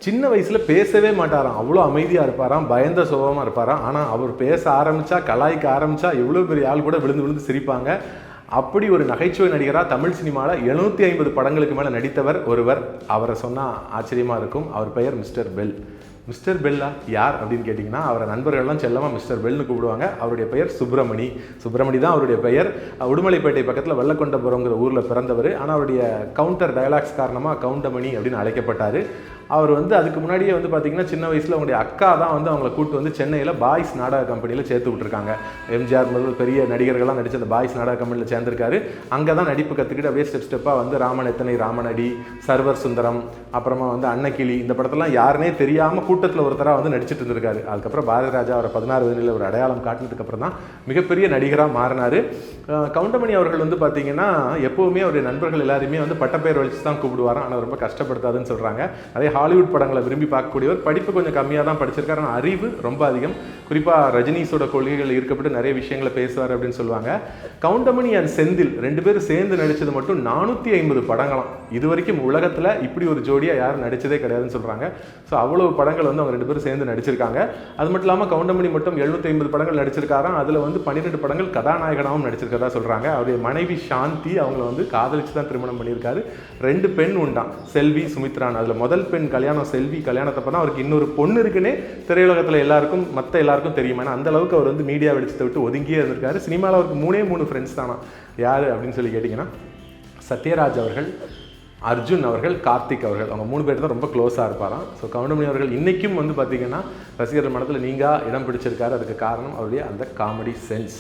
சின்ன வயசில் பேசவே மாட்டாராம், அவ்வளோ அமைதியாக இருப்பாராம், பயந்த சுபாவமாக இருப்பாராம். ஆனால் அவர் பேச ஆரம்பித்தா, கலாய்க்க ஆரம்பித்தா எவ்வளோ பெரிய ஆள் கூட விழுந்து விழுந்து சிரிப்பாங்க. அப்படி ஒரு நகைச்சுவை நடிகராக தமிழ் சினிமாவில் 750 படங்களுக்கு மேலே நடித்தவர் ஒருவர். அவரை சொன்னால் ஆச்சரியமாக இருக்கும். அவர் பெயர் மிஸ்டர் பெல். மிஸ்டர் பெல்லா யார் அப்படின்னு கேட்டிங்கன்னா, அவரை நண்பர்கள்லாம் செல்லமாக மிஸ்டர் பெல்னு கூப்பிடுவாங்க. அவருடைய பெயர் சுப்பிரமணி. சுப்பிரமணி தான் அவருடைய பெயர். உடுமலைப்பேட்டை பக்கத்தில் வெள்ளக்கொண்டபுரங்கிற ஊரில் பிறந்தவர். ஆனால் அவருடைய கவுண்டர் டயலாக்ஸ் காரணமாக கவுண்டமணி அப்படின்னு அழைக்கப்பட்டார். அவர் அதுக்கு முன்னாடியே பார்த்திங்கன்னா சின்ன வயசில் அவங்களுடைய அக்கா தான் அவங்கள கூப்பிட்டு சென்னையில் பாய்ஸ் நாடக கம்பெனியில் சேர்த்து விட்டுருக்காங்க. எம்ஜிஆர் முதல் பெரிய நடிகர்கள்லாம் நடித்த அந்த பாய்ஸ் நாடக கம்பெனியில் சேர்ந்துருக்காரு. அங்கே தான் நடிப்பு கற்றுக்கிட்டு அப்படியே ஸ்டெப் ஸ்டெப்பாக ராமன் எத்தனை ராமனடி, சர்வர் சுந்தரம், அப்புறமா அன்னக்கிளி, இந்த படத்தெல்லாம் யாருனே தெரியாமல் கூட்டத்தில் ஒருத்தராக நடிச்சிட்டு இருந்திருக்காரு. அதுக்கப்புறம் பாரதி ராஜா அவரை 16 வயதில் ஒரு அடையாளம் காட்டினதுக்கப்புறம் தான் மிகப்பெரிய நடிகராக மாறினார். கவுண்டமணி அவர்கள் பார்த்திங்கன்னா எப்போவுமே அவருடைய நண்பர்கள் எல்லாருமே பட்டப்பெயர் வலிச்சு தான் கூப்பிடுவாராம். ஆனால் ரொம்ப கஷ்டப்படுத்தாதுன்னு சொல்கிறாங்க. அதே ஹாலிவுட் படங்களை விரும்பி பார்க்கக்கூடியவர். படிப்பு கொஞ்சம் கம்மியாக தான் படிச்சிருக்காரு, ஆனால் அறிவு ரொம்ப அதிகம். குறிப்பாக ரஜினிஸோட கொள்கைகள் ஈர்க்கப்பட்டு நிறைய விஷயங்களை பேசுவார் அப்படின்னு சொல்லுவாங்க. கவுண்டமணி அண்ட் செந்தில் 2 பேரும் சேர்ந்து நடித்தது மட்டும் 450 படங்களாம். இது வரைக்கும் உலகத்தில் இப்படி ஒரு ஜோடியாக யாரும் நடித்ததே கிடையாதுன்னு சொல்கிறாங்க. ஸோ அவ்வளவு படங்கள் அவங்க 2 பேரும் சேர்ந்து நடிச்சிருக்காங்க. அது மட்டும் இல்லாமல் கவுண்டமணி மட்டும் 750 படங்கள் நடிச்சிருக்காராம். அதில் 12 படங்கள் கதாநாயகனாகவும் நடிச்சிருக்கதா சொல்கிறாங்க. அவருடைய மனைவி சாந்தி அவங்கள காதலிச்சு தான் திருமணம் பண்ணியிருக்காரு. 2 பெண் உண்டாம், செல்வி, சுமித்ரான். அதில் முதல் பெண் கல்யாணம் செல்வி. கல்யாணத்தப்ப தான் அவருக்கு இன்னொரு பொண்ணு இருக்குன்னே திரையுலகத்தில் எல்லாருக்கும் மற்ற எல்லாருக்கும் தெரியும். ஏன்னா அந்த அளவுக்கு அவர் மீடியா வெளிச்சத்தை விட்டு ஒதுங்கியே இருந்திருக்காரு. சினிமாவில் அவருக்கு 3 ஃப்ரெண்ட்ஸ் தானா. யார் அப்படின்னு சொல்லி கேட்டிங்கன்னா, சத்யராஜ் அவர்கள், அர்ஜுன் அவர்கள், கார்த்திக் அவர்கள். அவங்க 3 பேர் தான் ரொம்ப க்ளோஸாக இருப்பாராம். ஸோ கவுண்டமணி அவர்கள் இன்றைக்கும் பார்த்திங்கன்னா ரசிகர்கள் மனத்தில் நீங்கா இடம் பிடிச்சிருக்காரு. அதுக்கு காரணம் அவருடைய அந்த காமெடி சென்ஸ்.